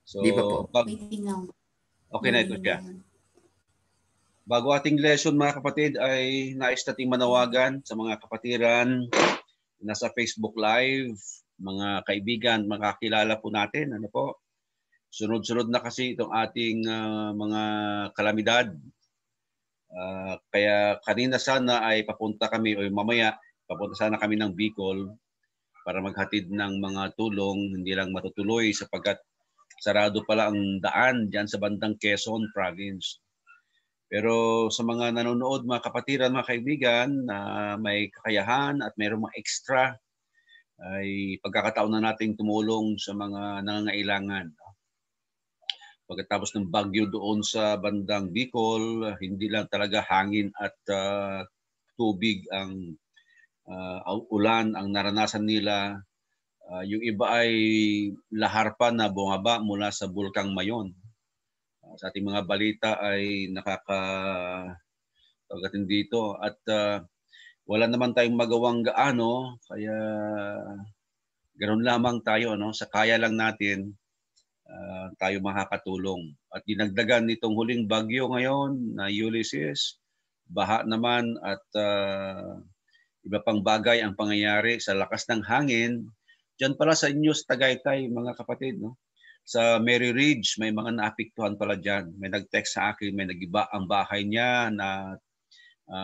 So, Di pa po. Waiting lang. Okay na ito siya. Bago ating lesson mga kapatid ay nais nating manawagan sa mga kapatiran nasa Facebook Live, mga kaibigan, mga kakilala po natin. Ano po? Sunod-sunod na kasi itong ating mga kalamidad. Kaya kanina sana ay papunta kami o mamaya papunta sana kami ng Bicol para maghatid ng mga tulong, hindi lang matutuloy sapagkat sarado pala ang daan diyan sa bandang Quezon Province. Pero sa mga nanonood, mga kapatiran, mga kaibigan na may kakayahan at mayroong mga extra, ay pagkakataon na nating tumulong sa mga nangangailangan. Pagkatapos ng bagyo doon sa bandang Bicol, hindi lang talaga hangin at tubig ang ulan ang naranasan nila. Yung iba ay lahar pa na bumaba mula sa Bulkang Mayon. Sa ating mga balita ay nakakatagatin dito at wala naman tayong magawang gaano, kaya ganoon lamang tayo, no? Sa kaya lang natin tayo makakatulong. At dinagdagan nitong huling bagyo ngayon na Ulysses, baha naman at iba pang bagay ang pangyayari sa lakas ng hangin. Diyan pala sa inyo sa Tagaytay, mga kapatid, no? Sa Mary Ridge, may mga naapektuhan pala dyan. May nag-text sa akin, may nagiba ang bahay niya na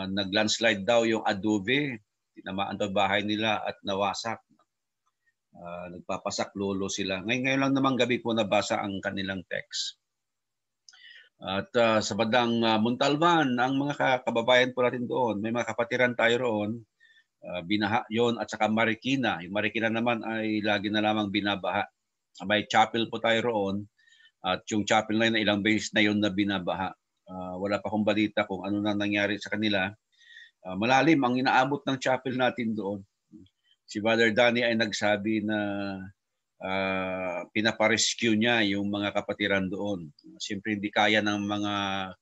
nag-landslide daw yung adobe. Tinamaan daw bahay nila at nawasak. Nagpapasak lolo sila. Ngayon lang naman gabi po nabasa ang kanilang text. At sa bandang Montalban, ang mga kababayan po natin doon, may mga kapatiran tayo roon, binaha yon at saka Marikina. Yung Marikina naman ay lagi na lamang binabaha. May chapel po tayo roon at yung chapel na yun, ilang beses na yun na binabaha. Wala pa akong balita kung ano na nangyari sa kanila. Malalim ang inaabot ng chapel natin doon. Si Brother Danny ay nagsabi na pinaparescue niya yung mga kapatiran doon. Siyempre hindi kaya ng mga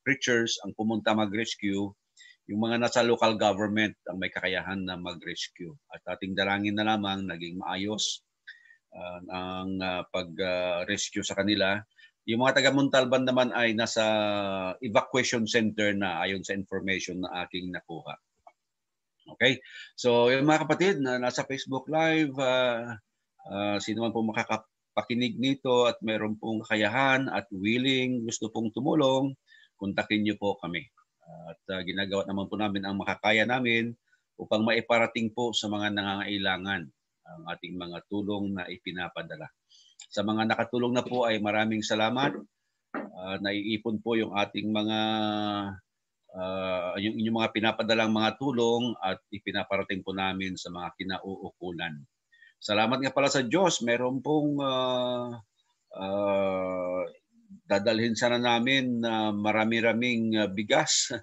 preachers ang pumunta mag-rescue. Yung mga nasa local government ang may kakayahan na mag-rescue. At ating dalangin na lamang naging maayos ang pag-rescue sa kanila. Yung mga taga Montalban naman ay nasa evacuation center na ayon sa information na aking nakuha. Okay? So yung mga kapatid na nasa Facebook Live, sino man po makakapakinig nito at mayroon pong kakayahan at willing, gusto pong tumulong, kontakin niyo po kami. At ginagawa naman po namin ang makakaya namin upang maiparating po sa mga nangangailangan ang ating mga tulong na ipinapadala. Sa mga nakatulong na po ay maraming salamat. Naiipon po yung ating mga yung inyong mga pinapadalang mga tulong at ipinaparating po namin sa mga kinauukulan. Salamat nga pala sa Diyos. Meron pong dadalhin sana namin marami-raming bigas.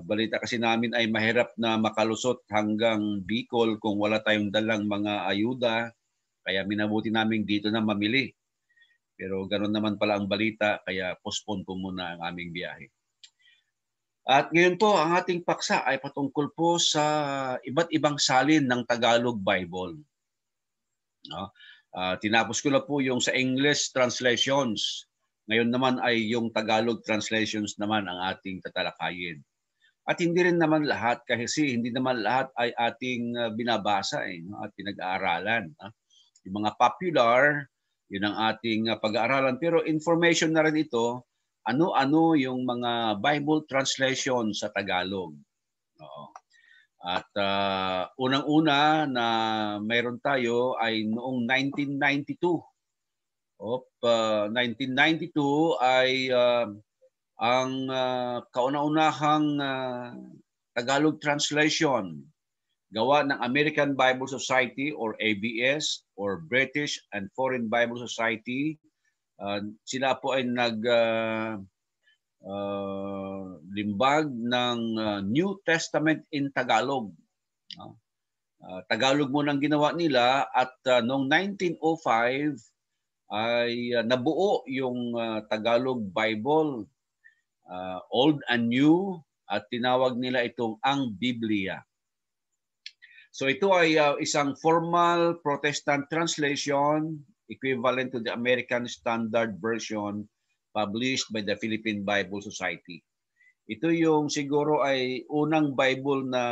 Balita kasi namin ay mahirap na makalusot hanggang Bicol kung wala tayong dalang mga ayuda. Kaya minabuti namin dito na mamili. Pero ganoon naman pala ang balita, kaya postpone po muna ang aming biyahe. At ngayon po, ang ating paksa ay patungkol po sa iba't ibang salin ng Tagalog Bible. No? Tinapos ko na po yung sa English translations. Ngayon naman ay yung Tagalog translations naman ang ating tatalakayin. At hindi rin naman lahat kasi hindi naman lahat ay ating binabasa at pinag-aaralan. Yung mga popular, yun ang ating pag-aaralan. Pero information na rin ito, ano-ano yung mga Bible translation sa Tagalog. Oo. At unang-una na mayroon tayo ay noong 1992. 1992 ay ang kauna-unahang Tagalog translation gawa ng American Bible Society or ABS or British and Foreign Bible Society. Sila po ay limbag ng New Testament in Tagalog. Tagalog mo nang ginawa nila at noong 1905 ay nabuo yung Tagalog Bible, Old and New, at tinawag nila itong ang Biblia. So ito ay isang formal Protestant translation equivalent to the American Standard Version published by the Philippine Bible Society. Ito yung siguro ay unang Bible na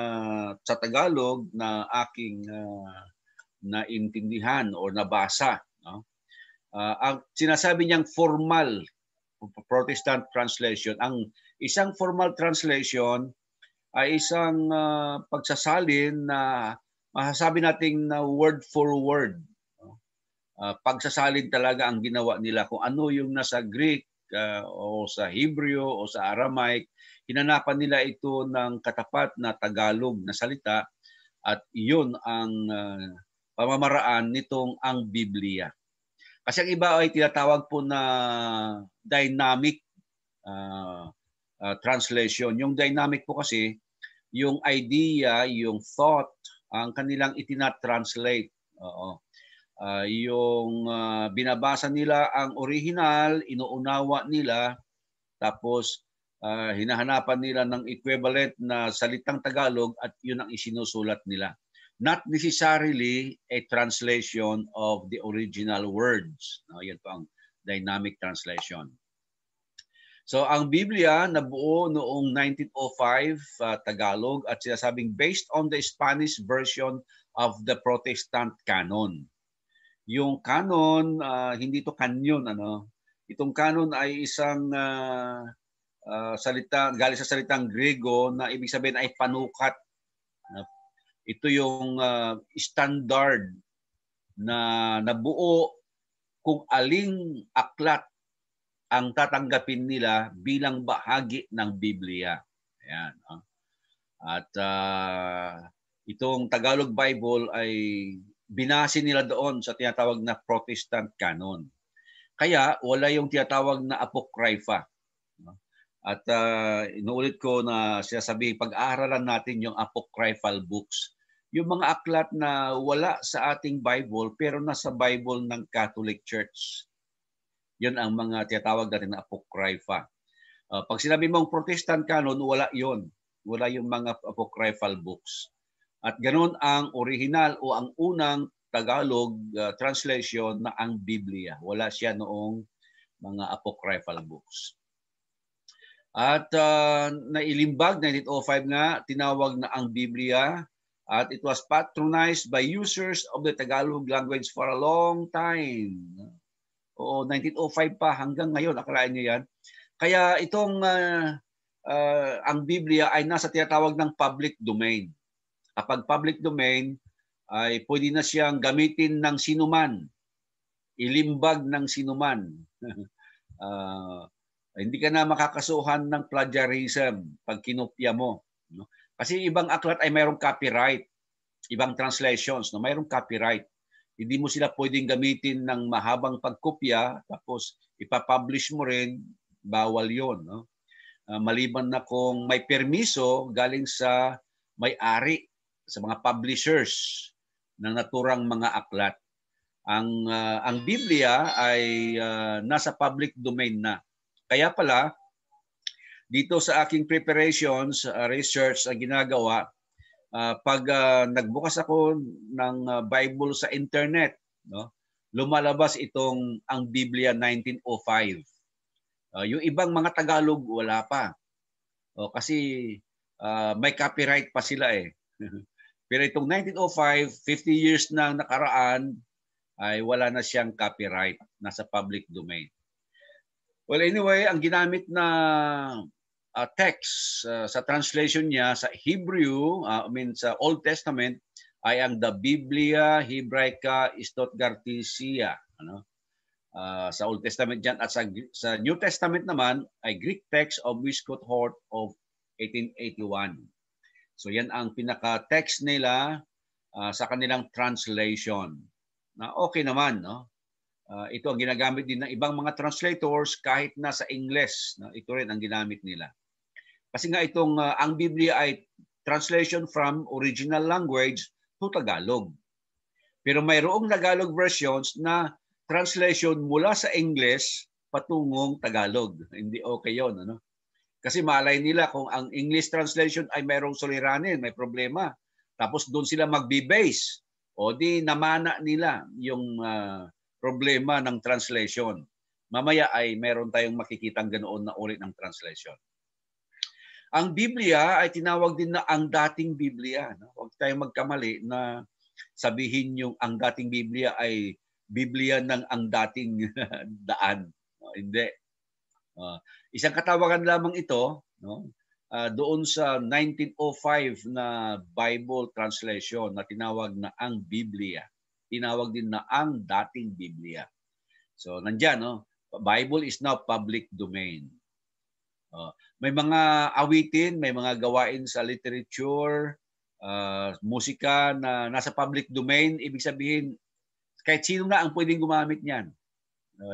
sa Tagalog na aking naintindihan o nabasa. No? Ang sinasabi niyang formal Protestant translation. Ang isang formal translation ay isang pagsasalin na masasabi nating na word for word. Pagsasalin talaga ang ginawa nila. Kung ano yung nasa Greek o sa Hebrew o sa Aramaic, hinanapan nila ito ng katapat na Tagalog na salita at iyon ang pamamaraan nitong ang Biblia. Kasi ang iba ay tinatawag po na dynamic translation. Yung dynamic po kasi, yung idea, yung thought, ang kanilang itinatranslate. Yung binabasa nila ang original, inuunawa nila, tapos hinahanapan nila ng equivalent na salitang Tagalog at yun ang isinusulat nila. Not necessarily a translation of the original words. No, yan po ang dynamic translation. So ang Biblia nabuo noong 1905 Tagalog at sinasabing based on the Spanish version of the Protestant canon. Yung canon, hindi to kanyon. Itong canon ay isang salita, galing sa salitang Grego na ibig sabihin ay panukat. Ito yung standard na nabuo kung aling aklat ang tatanggapin nila bilang bahagi ng Biblia. Ayan. At itong Tagalog Bible ay binase nila doon sa tinatawag na Protestant canon. Kaya wala yung tinatawag na Apocrypha. At inuulit ko na sinasabi, pag-aaralan natin yung apocryphal books. Yung mga aklat na wala sa ating Bible pero nasa Bible ng Catholic Church. Yun ang mga tinatawag natin na apocrypha. Pag sinabi mong Protestant canon, wala yun. Wala yung mga apocryphal books. At ganoon ang original o ang unang Tagalog translation na ang Biblia. Wala siya noong mga apocryphal books. At nailimbag, 1905 nga, tinawag na ang Biblia at it was patronized by users of the Tagalog language for a long time. O 1905 pa hanggang ngayon, akalain niyo yan. Kaya itong ang Biblia ay nasa tinatawag ng public domain. Kapag public domain, ay pwede na siyang gamitin ng sinuman, ilimbag ng sinuman. Hindi ka na makakasuhan ng plagiarism pag kinopya mo. No? Kasi ibang aklat ay mayroong copyright. Ibang translations, no? Mayroong copyright. Hindi mo sila pwedeng gamitin ng mahabang pagkopya tapos ipapublish mo rin, bawal yon. No? Maliban na kung may permiso galing sa may-ari, sa mga publishers ng naturang mga aklat. Ang Biblia ay nasa public domain na. Kaya pala, dito sa aking preparations, research ang ginagawa, pag nagbukas ako ng Bible sa internet, no, lumalabas itong ang Biblia 1905. Yung ibang mga Tagalog, wala pa. Kasi may copyright pa sila eh. Pero itong 1905, 50 years na nakaraan, ay wala na siyang copyright. Nasa public domain. Well, anyway, ang ginamit na text sa translation niya sa Hebrew, sa Old Testament, ay ang the Biblia Hebraica Stuttgartisia. Sa Old Testament dyan. At sa New Testament naman, ay Greek text of Westcott Hort of 1881. So yan ang pinaka-text nila sa kanilang translation. Na okay naman, no? Ito ang ginagamit din ng ibang mga translators kahit nasa English. No? Ito rin ang ginamit nila. Kasi nga itong ang Biblia ay translation from original language to Tagalog. Pero mayroong Tagalog versions na translation mula sa English patungong Tagalog. Hindi okay yun. Ano? Kasi malay nila kung ang English translation ay mayroong suliranin, may problema. Tapos doon sila magbe-base. O di namana nila yung problema ng translation. Mamaya ay meron tayong makikitang ganoon na uri ng translation. Ang Biblia ay tinawag din na ang dating Biblia. Huwag tayong magkamali na sabihin yung ang dating Biblia ay Biblia ng ang dating daan. Hindi. Isang katawagan lamang ito, no? Doon sa 1905 na Bible translation na tinawag na ang Biblia. Tinawag din na ang dating Biblia. So nandiyan, no? Bible is now public domain. May mga awitin, may mga gawain sa literature, musika na nasa public domain. Ibig sabihin, kahit sino na ang pwedeng gumamit niyan.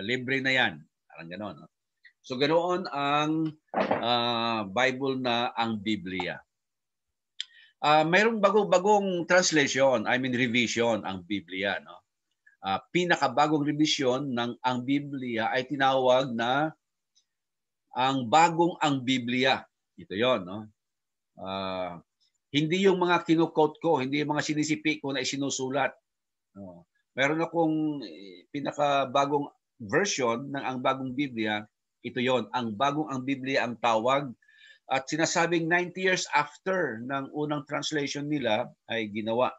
Libre na yan. Parang gano'n. No? So ganoon ang Bible na ang Biblia. Mayroong bagong translation, revision ang Biblia. No? Pinakabagong revision ng ang Biblia ay tinawag na ang bagong ang Biblia. Ito yon, no? Hindi yung mga kino-quote ko, hindi yung mga sinisipi ko na isinusulat. No? Meron akong pinakabagong version ng ang bagong Biblia. Ito yon, ang bagong ang Biblia ang tawag. At sinasabing 90 years after ng unang translation nila ay ginawa.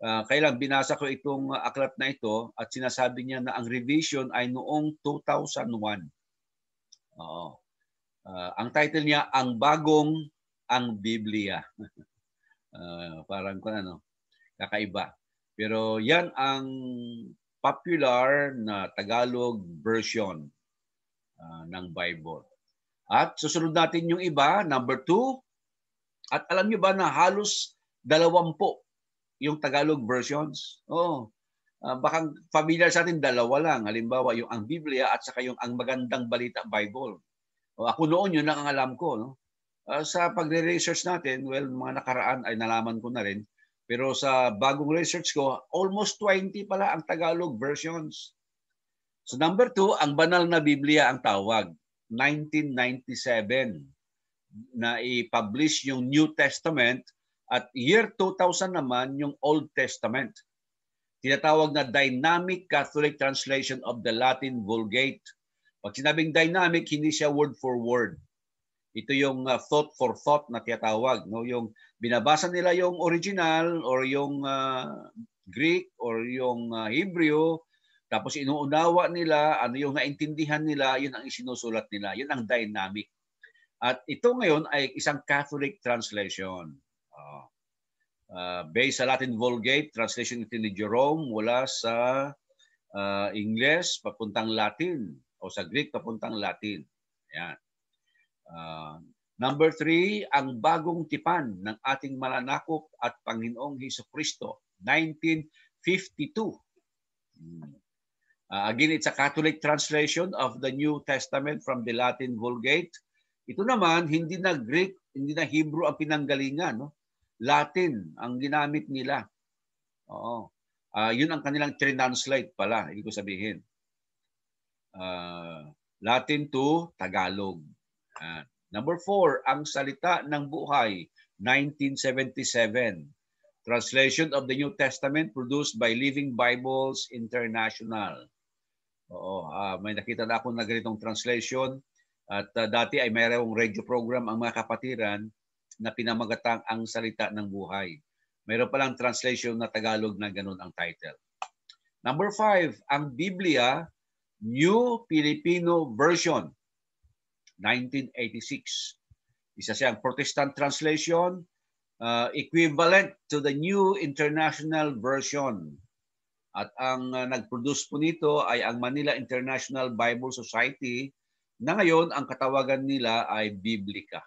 Kailan binasa ko itong aklat na ito at sinasabi niya na ang revision ay noong 2001. Ang title niya, Ang Bagong ang Biblia. Parang kakaiba. Pero yan ang popular na Tagalog version ng Bible. At susunod natin yung iba, number 2. At alam niyo ba na halos 20 yung Tagalog versions? Baka familiar sa atin, 2 lang. Halimbawa, yung ang Biblia at saka yung ang Magandang Balita Bible. Ako noon, yun lang ang alam ko. No? Sa pagre-research natin, mga nakaraan ay nalaman ko na rin. Pero sa bagong research ko, almost 20 pala ang Tagalog versions. So number 2, ang banal na Biblia ang tawag. 1997 na i-publish yung New Testament at year 2000 naman yung Old Testament. Tinatawag na Dynamic Catholic Translation of the Latin Vulgate. Pag sinabing dynamic, hindi siya word for word. Ito yung thought for thought na tinatawag. No? Yung binabasa nila yung original or yung Greek or yung Hebrew, tapos inuunawa nila, ano yung naintindihan nila, yun ang isinusulat nila. Yun ang dynamic. At ito ngayon ay isang Catholic translation. Based sa Latin Vulgate, translation ito ni Jerome mula sa English papuntang Latin o sa Greek papuntang Latin. Ayan. Number 3, ang bagong tipan ng ating mananakop at Panginoong Hesukristo, 1952. Again, it's a Catholic translation of the New Testament from the Latin Vulgate. Ito naman, hindi na Greek, hindi na Hebrew ang pinanggalingan. No? Latin ang ginamit nila. Yun ang kanilang translate pala, ibig ko sabihin. Latin to Tagalog. Number 4, ang salita ng buhay, 1977. Translation of the New Testament produced by Living Bibles International. May nakita na ako na ganitong translation. At dati ay mayroong radio program ang mga kapatiran na pinamagatang ang salita ng buhay. Mayroon palang translation na Tagalog na ganun ang title. Number 5, ang Biblia, New Filipino Version, 1986. Isa siyang Protestant translation, equivalent to the New International Version. At ang nag-produce po nito ay ang Manila International Bible Society na ngayon ang katawagan nila ay Biblica.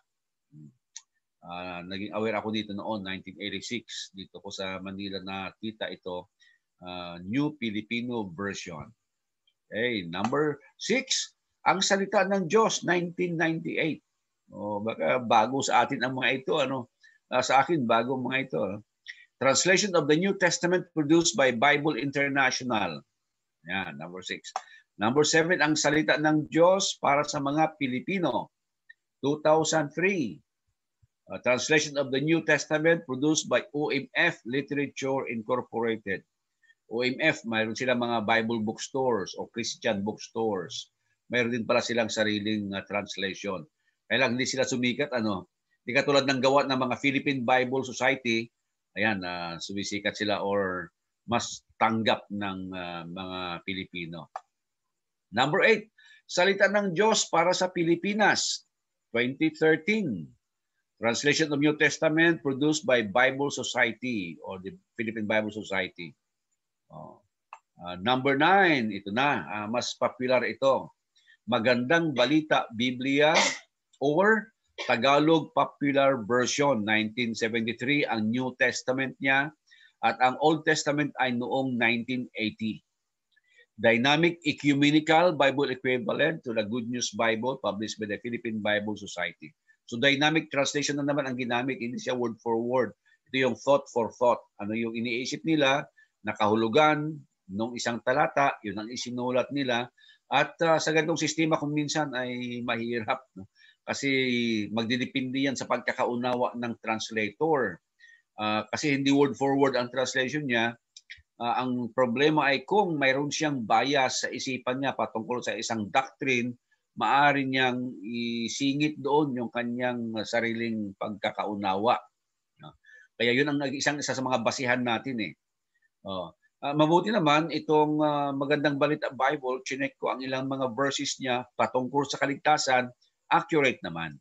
Naging aware ako dito noon, 1986. Dito ko sa Manila nakita ito, New Filipino Version. Okay, number 6, ang salita ng Diyos, 1998. Baka bago sa atin ang mga ito. Sa akin, bago mga ito. Translation of the New Testament produced by Bible International. Yan, number 6. Number 7, ang salita ng Diyos para sa mga Pilipino, 2003. Translation of the New Testament produced by OMF Literature Incorporated. OMF, mayroon silang mga Bible bookstores o Christian bookstores. Mayroon din pala silang sariling translation. Kaya lang hindi sila sumikat, Hindi katulad ng gawa ng mga Philippine Bible Society, ayan, sumisikat sila or mas tanggap ng mga Pilipino. Number 8, Salita ng Diyos para sa Pilipinas, 2013. Translation of New Testament produced by Bible Society or the Philippine Bible Society. Number 9, ito na, mas popular ito. Magandang Balita Biblia or Tagalog Popular Version, 1973 ang New Testament niya at ang Old Testament ay noong 1980. Dynamic Ecumenical Bible Equivalent to the Good News Bible published by the Philippine Bible Society. So dynamic translation na naman ang ginamit, hindi siya word for word. Ito yung thought for thought. Ano yung iniisip nila, nakahulugan nung isang talata, yun ang isinulat nila. At sa ganitong sistema kung minsan ay mahirap. No? Kasi magdidepende yan sa pagkakaunawa ng translator. Kasi hindi word for word ang translation niya. Ang problema ay kung mayroon siyang bias sa isipan niya patungkol sa isang doctrine, maaari niyang isingit doon yung kanyang sariling pagkakaunawa. Kaya yun ang isa sa mga basihan natin. Mabuti naman itong Magandang Balita Bible, chinek ko ang ilang mga verses niya patungkol sa kaligtasan, accurate naman.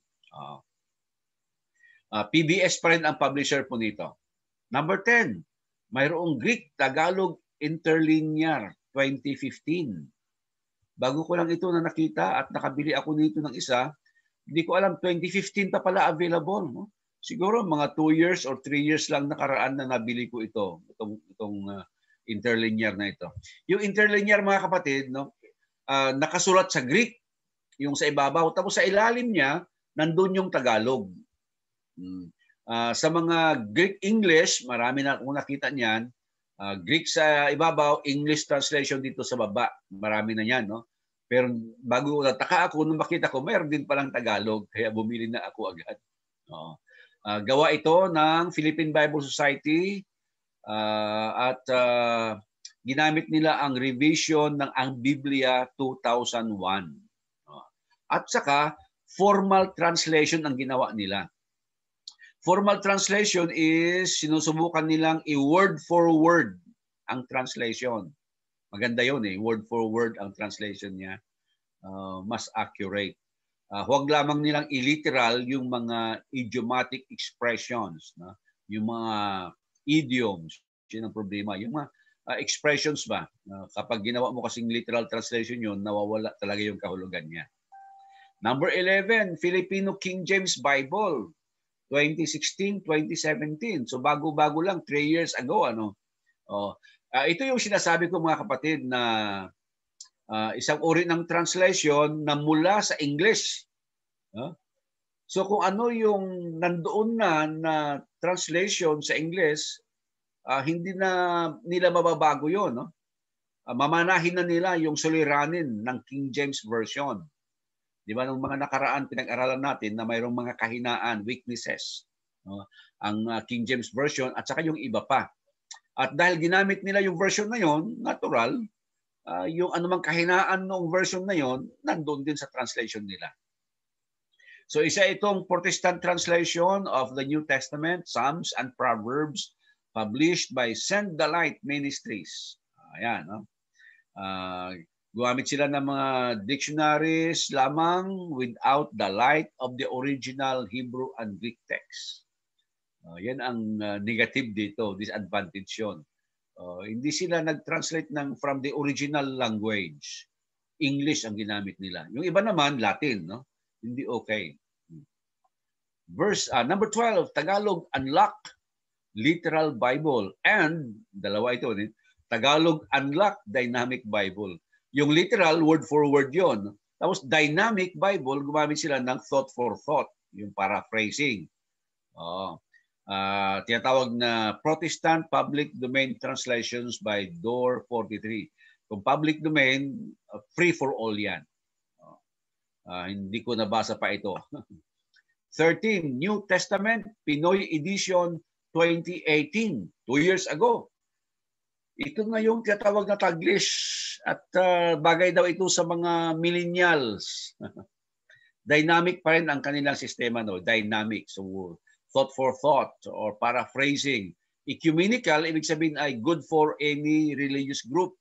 PBS pa rin ang publisher po nito. Number 10, mayroong Greek Tagalog Interlinear 2015. Bago ko lang ito na nakita at nakabili ako nito ng isa, hindi ko alam 2015 pa pala available. No? Siguro mga 2 years or 3 years lang nakaraan na nabili ko ito, itong interlinear na ito. Yung interlinear mga kapatid, no, nakasulat sa Greek, yung sa ibabaw, tapos sa ilalim niya, nandun yung Tagalog. Sa mga Greek English, marami na akong nakita niyan. Greek sa ibabaw, English translation dito sa baba. Marami na yan. No? Pero bago nataka ako, nung makita ko, mayroon din palang Tagalog. Kaya bumili na ako agad. Gawa ito ng Philippine Bible Society at ginamit nila ang revision ng Ang Biblia 2001. At saka, formal translation ang ginawa nila. Formal translation is sinusubukan nilang i-word for word ang translation. Maganda yun word for word ang translation niya. Mas accurate. Huwag lamang nilang i-literal yung mga idiomatic expressions. No? Yung mga idioms. Yun ang problema. Yung mga expressions ba? Kapag ginawa mo kasing literal translation yun, nawawala talaga yung kahulugan niya. Number 11, Filipino King James Bible. 2016-2017. So bago-bago lang, 3 years ago. Ito yung sinasabi ko mga kapatid na isang uri ng translation na mula sa English. So kung ano yung nandoon na translation sa English, hindi na nila mababago yun. No? Mamanahin na nila yung suliranin ng King James Version. Di ba nung mga nakaraan pinag-aralan natin na mayroong mga kahinaan, weaknesses, no? Ang King James Version at saka yung iba pa. At dahil ginamit nila yung version na yon, natural, yung anumang kahinaan ng version na yon, nandun din sa translation nila. So isa itong Protestant translation of the New Testament, Psalms and Proverbs, published by Send the Light Ministries. Ayan, no? Gumamit sila ng mga dictionaries lamang without the light of the original Hebrew and Greek text. Yan ang negative dito, disadvantage yun. Hindi sila nag-translate from the original language. English ang ginamit nila. Yung iba naman, Latin. No? Hindi okay. Verse number 12, Tagalog Unlocked Literal Bible. And, dalawa ito, Tagalog Unlocked Dynamic Bible. Yung literal, word for word yon. Tapos dynamic Bible, gumamit sila ng thought for thought, yung paraphrasing. Tinatawag na Protestant Public Domain Translations by Door 43. Kung public domain, free for all yan. Hindi ko nabasa pa ito. 13, New Testament, Pinoy Edition 2018, 2 years ago. Ito nga yung tinatawag na Taglish at bagay daw ito sa mga millennials. Dynamic pa rin ang kanilang sistema, no? Dynamic. So, thought for thought or paraphrasing. Ecumenical, ibig sabihin ay good for any religious group.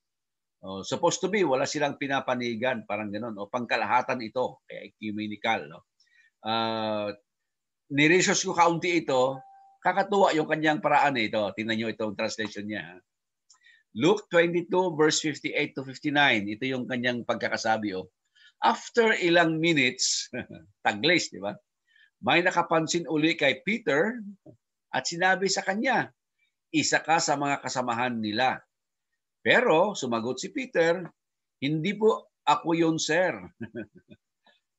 Supposed to be, wala silang pinapanigan, parang gano'n. O pangkalahatan ito, kaya ecumenical. No? Niresearch ko kaunti ito, kakatuwa yung kanyang paraan ito. Tingnan nyo itong translation niya. Luke 22 verse 58 to 59. Ito yung kanyang pagkakasabi. After ilang minutes, Taglish, di ba? May nakapansin uli kay Peter at sinabi sa kanya, isa ka sa mga kasamahan nila. Pero sumagot si Peter, hindi po ako yun, sir.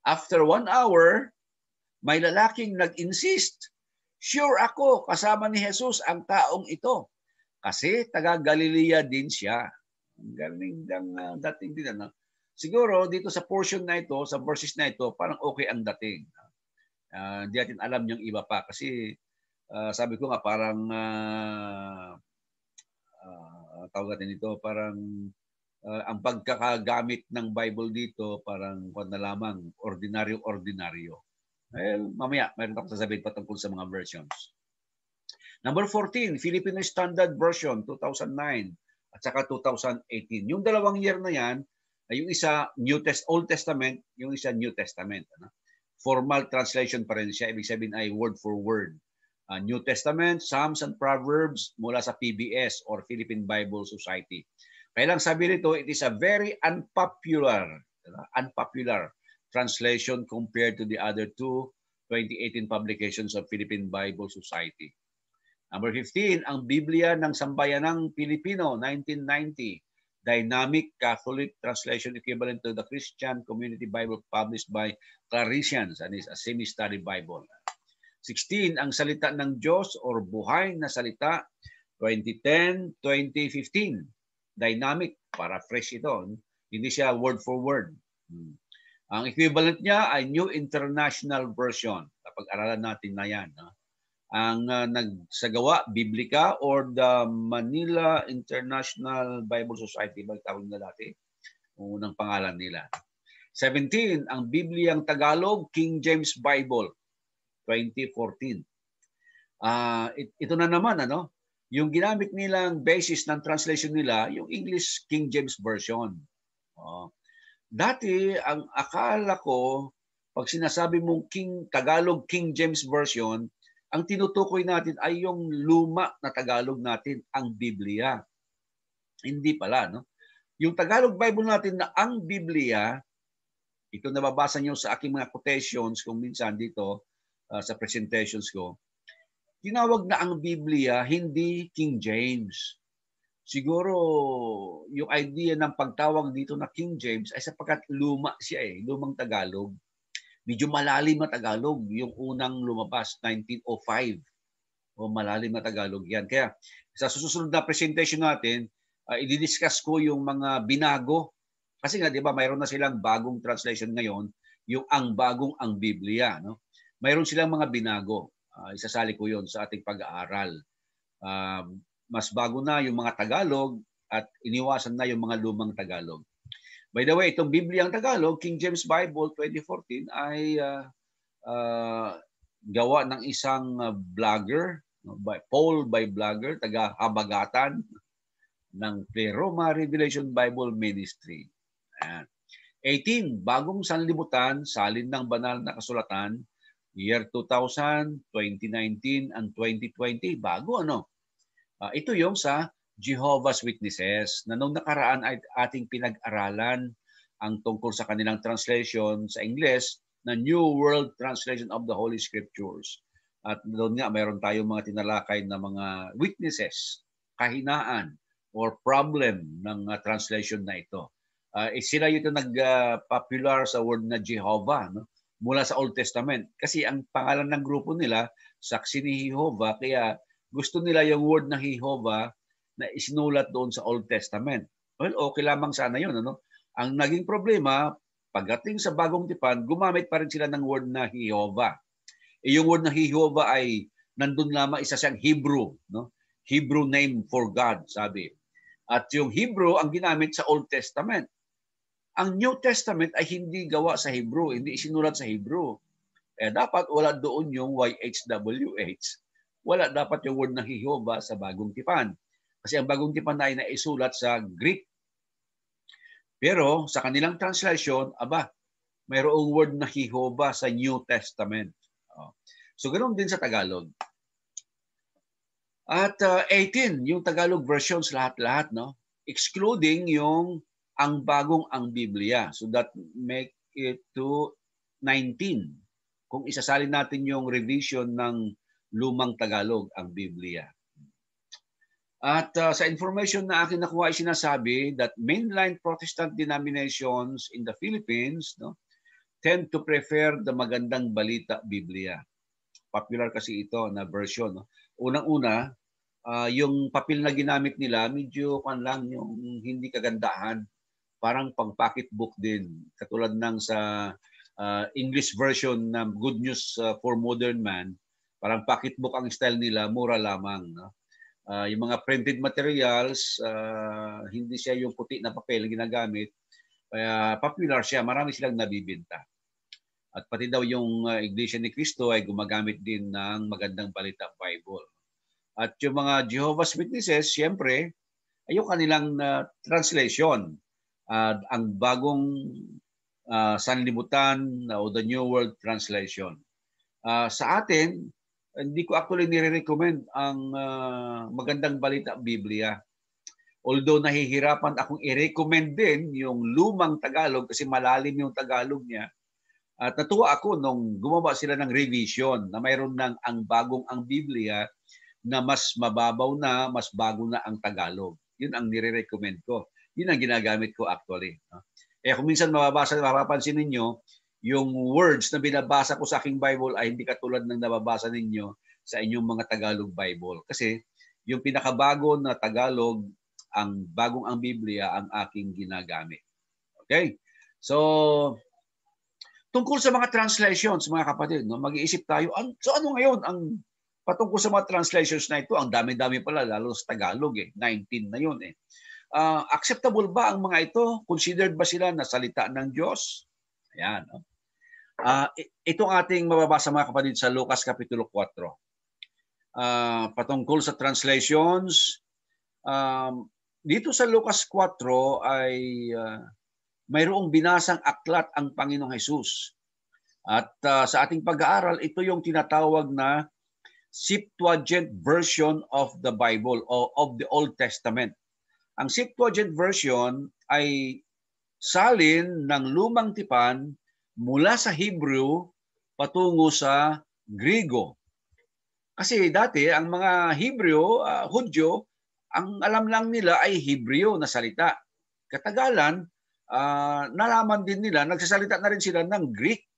After 1 hour, may lalaking nag-insist. Sure ako, kasama ni Jesus ang taong ito. Kasi taga Galilea din siya. Ang galing ng dating din. Ano? Siguro dito sa portion na ito, sa verses na ito, parang okay ang dating. Hindi natin alam yung iba pa. Kasi sabi ko nga parang tawag natin ito, parang ang pagkakagamit ng Bible dito, parang kung na lamang, ordinaryo-ordinaryo. Well, mamaya, mayroon akong sasabihin patungkol sa mga versions. Number 14, Filipino Standard Version, 2009 at saka 2018. Yung dalawang year na yan, yung isa Old Testament, yung isa New Testament. Ano? Formal translation pa rin siya. Ibig sabihin ay word for word. New Testament, Psalms and Proverbs mula sa PBS or Philippine Bible Society. Kaya lang sabi nito, it is a very unpopular translation compared to the other two 2018 publications of Philippine Bible Society. Number 15, ang Biblia ng Sambayanang Pilipino, 1990. Dynamic Catholic Translation equivalent to the Christian Community Bible published by Claretians and is a semi-study Bible. 16, ang Salita ng Diyos or Buhay na Salita, 2010-2015. Dynamic, para fresh ito. Hindi siya word for word. Ang equivalent niya ay New International Version. Kapag-aralan natin na yan. Ang nagsagawa, Biblica or the Manila International Bible Society, tawag na dati, unang pangalan nila. 17, ang Bibliang Tagalog, King James Bible, 2014. Ito na naman, yung ginamit nilang basis ng translation nila, yung English King James Version. Dati, ang akala ko, pag sinasabi mong Tagalog King James Version, ang tinutukoy natin ay yung luma na Tagalog natin, ang Biblia. Hindi pala, no? Yung Tagalog Bible natin na ang Biblia, ito nababasa nyo sa aking mga quotations kung minsan dito sa presentations ko, tinawag na ang Biblia, hindi King James. Siguro yung idea ng pagtawag dito na King James ay sapagkat luma siya lumang Tagalog. Medyo malalim na Tagalog, yung unang lumabas, 1905. Malalim na Tagalog yan. Kaya sa susunod na presentation natin, i-discuss ko yung mga binago. Kasi nga, di ba, mayroon na silang bagong translation ngayon, yung ang bagong ang Biblia. No? Mayroon silang mga binago. Isasali ko yon sa ating pag-aaral. Mas bago na yung mga Tagalog at iniwasan na yung mga lumang Tagalog. By the way, itong Bibliang Tagalog, King James Bible 2014 ay gawa ng isang vlogger, Paul by vlogger, taga Habagatan ng Pleroma Revelation Bible Ministry. 18, bagong sanlibutan, salin ng banal na kasulatan, year 2000, 2019, and 2020. Bago ito yung sa Jehovah's Witnesses na nung nakaraan ay ating pinag-aralan ang tungkol sa kanilang translation sa Ingles na New World Translation of the Holy Scriptures. At doon nga mayroon tayong mga tinalakay na mga witnesses, kahinaan or problem ng translation na ito. Sila yung nag-popular sa word na Jehovah mula sa Old Testament. Kasi ang pangalan ng grupo nila, Saksi ni Jehovah, kaya gusto nila yung word na Jehovah na isinulat doon sa Old Testament. Well, okay lamang sana yun. Ang naging problema, pagdating sa Bagong Tipan, gumamit pa rin sila ng word na Jehovah. Yung word na Jehovah ay nandun lamang, isa siyang Hebrew. Hebrew name for God, sabi. At yung Hebrew ang ginamit sa Old Testament. Ang New Testament ay hindi gawa sa Hebrew, hindi isinulat sa Hebrew. Kaya dapat wala doon yung YHWH. Wala dapat yung word ng Jehovah sa Bagong Tipan. Kasi ang Bagong Tipan ay naisulat sa Greek. Pero sa kanilang translation, mayroong word na Jehovah sa New Testament. So ganoon din sa Tagalog. At 18, yung Tagalog versions lahat-lahat, no? Excluding yung ang bagong ang Biblia. So that make it to 19. Kung isasalin natin yung revision ng lumang Tagalog, ang Biblia. At sa information na akin nakuha ay sinasabi that mainline Protestant denominations in the Philippines, no, tend to prefer the Magandang Balita Biblia. Popular kasi ito na version. No? Unang-una, yung papel na ginamit nila, medyo lang yung hindi kagandahan. Parang pang-pocket book din. Katulad ng sa English version ng Good News for Modern Man, parang pocket book ang style nila, mura lamang. No? Yung mga printed materials, hindi siya yung puti na papel ginagamit. Kaya popular siya, marami silang nabibenta. At pati daw yung Iglesia ni Cristo ay gumagamit din ng Magandang Balita Bible. At yung mga Jehovah's Witnesses, siyempre, ay yung kanilang translation. Ang bagong sanlibutan o the New World Translation. Sa atin, hindi ko actually nire-recommend ang Magandang Balita Biblia. Although nahihirapan akong i-recommend din yung lumang Tagalog kasi malalim yung Tagalog niya. At natuwa ako nung gumawa sila ng revision na mayroon ng ang bagong ang Biblia na mas mababaw na, mas bago na ang Tagalog. Yun ang nire-recommend ko. Yun ang ginagamit ko actually. Kaya kung minsan mapapansin ninyo, yung words na binabasa ko sa aking Bible ay hindi katulad ng nababasa ninyo sa inyong mga Tagalog Bible. Kasi yung pinakabago na Tagalog, ang bagong ang Biblia, ang aking ginagamit. Okay? So, tungkol sa mga translations, mga kapatid, no, mag-iisip tayo, so ano ngayon ang patungkol sa mga translations na ito? Ang dami-dami pala, lalo sa Tagalog, 19 na yun. Acceptable ba ang mga ito? Considered ba sila na salita ng Diyos? Ayan. No? Itong ating mababasa, mga kapatid, sa Lucas Kapitulo 4. Patungkol sa translations, dito sa Lucas 4 ay mayroong binasang aklat ang Panginoong Hesus. At sa ating pag-aaral, ito yung tinatawag na Septuagint version of the Bible o of the Old Testament. Ang Septuagint version ay salin ng lumang tipan mula sa Hebrew patungo sa Griego. Kasi dati, ang mga Hebrew, Hudyo, ang alam lang nila ay Hebreo na salita. Katagalan, nalaman din nila, nagsasalita na rin sila ng Greek.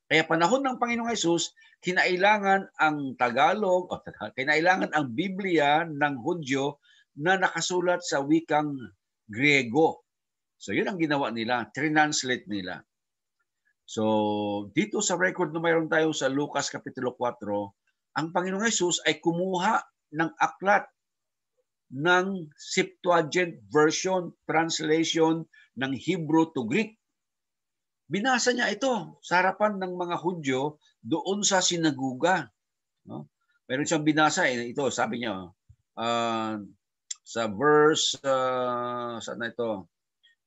Kaya panahon ng Panginoong Hesus, kinailangan ang Tagalog, kinailangan ang Biblia ng Hudyo na nakasulat sa wikang Griego. So yun ang ginawa nila, translate nila. So dito sa record na mayroon tayo sa Lucas Kapitulo 4, ang Panginoong Hesus ay kumuha ng aklat ng Septuagint version, translation ng Hebrew to Greek. Binasa niya ito sa harapan ng mga Hudyo doon sa sinaguga. No? Meron siyang binasa, ito, sabi niya, sa verse, saan na ito?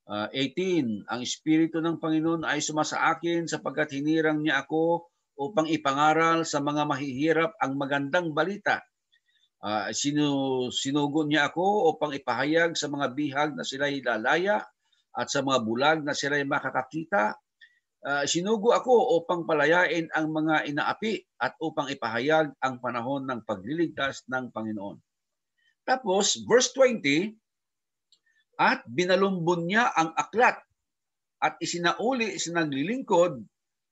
18, ang Espiritu ng Panginoon ay sumasa akin sapagkat hinirang niya ako upang ipangaral sa mga mahihirap ang magandang balita. Sinugo niya ako upang ipahayag sa mga bihag na sila'y lalaya at sa mga bulag na sila'y makakakita. Sinugo ako upang palayain ang mga inaapi at upang ipahayag ang panahon ng pagliligtas ng Panginoon. Tapos, verse 20, at binalumbon niya ang aklat at isinauli sa naglilingkod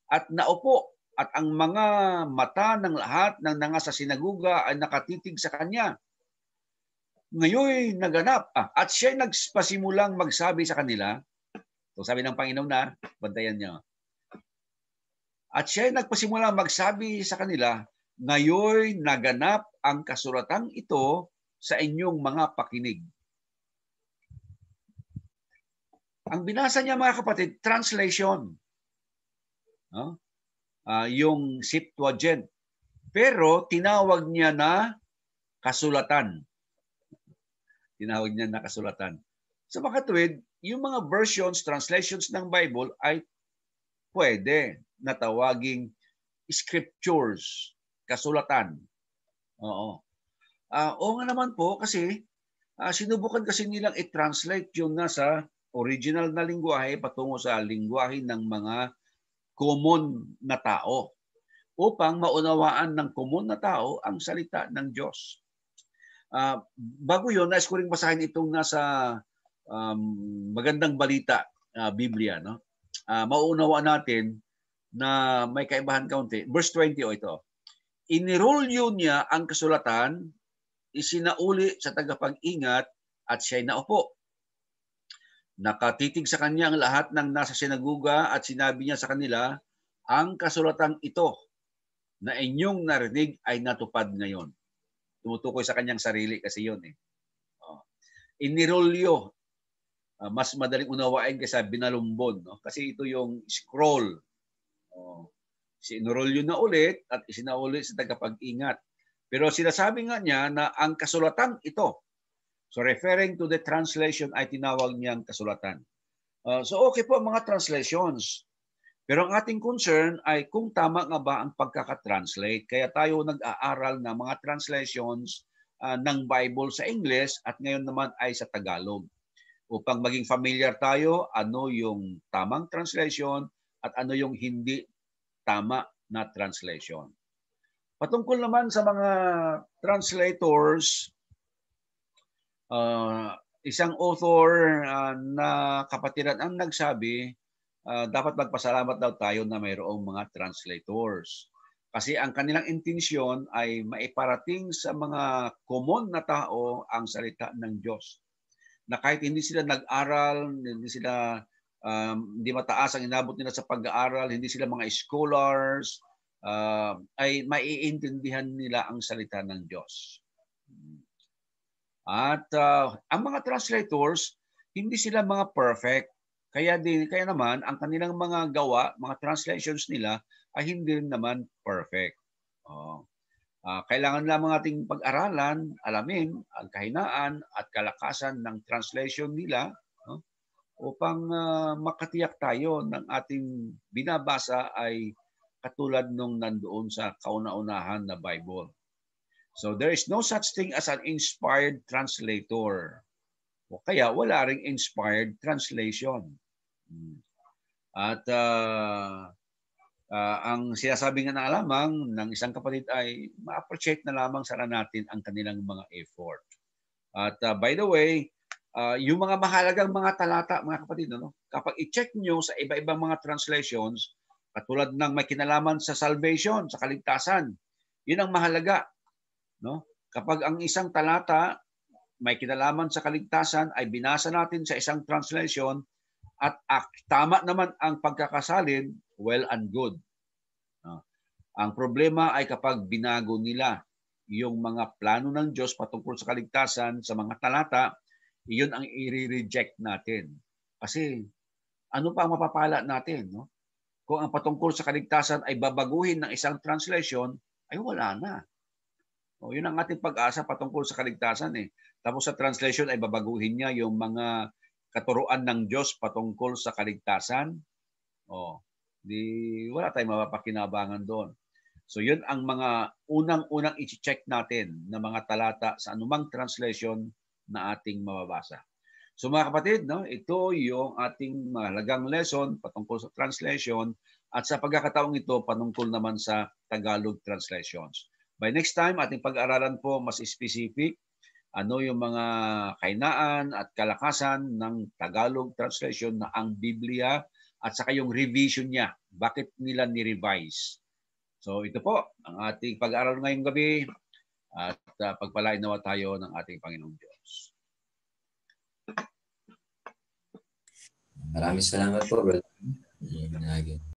at naupo at ang mga mata ng lahat ng nasa sinaguga ay nakatitig sa kanya. Ngayon naganap at siya nagpasimulang magsabi sa kanila. So sabi ng Panginoon na, bantayan niyo. At siya nagpasimulang magsabi sa kanila, ngayon naganap ang kasulatang ito sa inyong mga pakinig. Ang binasa niya mga kapatid, translation. No? Yung Septuagint. Pero tinawag niya na kasulatan. Tinawag niya na kasulatan. Sa makatuwid, yung mga versions, translations ng Bible ay pwede na tawaging scriptures, kasulatan. Oo. Oo nga naman po kasi sinubukan kasi nilang i-translate yung nasa original na lingwahe patungo sa lingwahe ng mga common na tao upang maunawaan ng common na tao ang salita ng Diyos. Bago yun, nais ko rin basahin itong nasa magandang balita, Biblia. No? Mauunawaan natin na may kaibahan kaunti. Verse 20 ito. Inirolyo niya ang kasulatan, isinauli sa tagapag-ingat at siya'y naupo. Nakatitig sa kanya ang lahat ng nasa sinaguga at sinabi niya sa kanila, ang kasulatang ito na inyong narinig ay natupad ngayon. Tumutukoy sa kanyang sarili kasi yun eh. Inirolyo. Mas madaling unawain kaysa binalumbon. No? Kasi ito yung scroll. Sinurolyo na ulit at isinauli sa tagapag-ingat. Pero sinasabi nga niya na ang kasulatan ito. So referring to the translation ay tinawag niyang kasulatan. So okay po ang mga translations. Pero ang ating concern ay kung tama nga ba ang pagkakatranslate. Kaya tayo nag-aaral ng mga translations ng Bible sa English at ngayon naman ay sa Tagalog. Upang maging familiar tayo, ano yung tamang translation at ano yung hindi tama na translation. Patungkol naman sa mga translators, isang author na kapatiran ang nagsabi, dapat magpasalamat daw tayo na mayroong mga translators. Kasi ang kanilang intensyon ay maiparating sa mga common na tao ang salita ng Diyos. Na kahit hindi sila nag-aral, hindi mataas ang inabot nila sa pag-aaral, hindi sila mga scholars, ay maiintindihan nila ang salita ng Diyos. At ang mga translators, hindi sila mga perfect. Kaya naman, ang kanilang mga gawa, mga translations nila, ay hindi rin naman perfect. Kailangan lamang ating pag-aralan, alamin ang kahinaan at kalakasan ng translation nila upang makatiyak tayo ng ating binabasa ay katulad nung nandoon sa kauna-unahan na Bible. So there is no such thing as an inspired translator. O kaya wala ring inspired translation. At ang sinasabi nga na lamang ng isang kapatid ay ma-appreciate na lamang sana natin ang kanilang mga effort. At by the way, yung mga mahalagang mga talata, mga kapatid, kapag i-check nyo sa iba-ibang mga translations, katulad ng may kinalaman sa salvation, sa kaligtasan, yun ang mahalaga. No? Kapag ang isang talata may kinalaman sa kaligtasan ay binasa natin sa isang translation at tama naman ang pagkakasalin, well and good. Ang problema ay kapag binago nila yung mga plano ng Diyos patungkol sa kaligtasan sa mga talata, iyon ang i-reject natin. Kasi ano pa ang mapapala natin? No? Kung ang patungkol sa kaligtasan ay babaguhin ng isang translation, ay wala na. Yun ang ating pag-asa patungkol sa kaligtasan. Tapos sa translation ay babaguhin niya yung mga katuruan ng Diyos patungkol sa kaligtasan. Wala tayong mapapakinabangan doon. So yun ang mga unang-unang i-check natin na mga talata sa anumang translation na ating mababasa. So mga kapatid, ito yung ating mahalagang lesson patungkol sa translation at sa pagkakataong ito patungkol naman sa Tagalog translations. By next time, ating pag-aralan po mas specific ano yung mga kahinaan at kalakasan ng Tagalog translation na ang Biblia at saka yung revision niya. Bakit nila ni-revise? So ito po ang ating pag-aaral ngayong gabi at pagpalain nawa tayo ng ating Panginoong Diyos. Maraming salamat po, brother.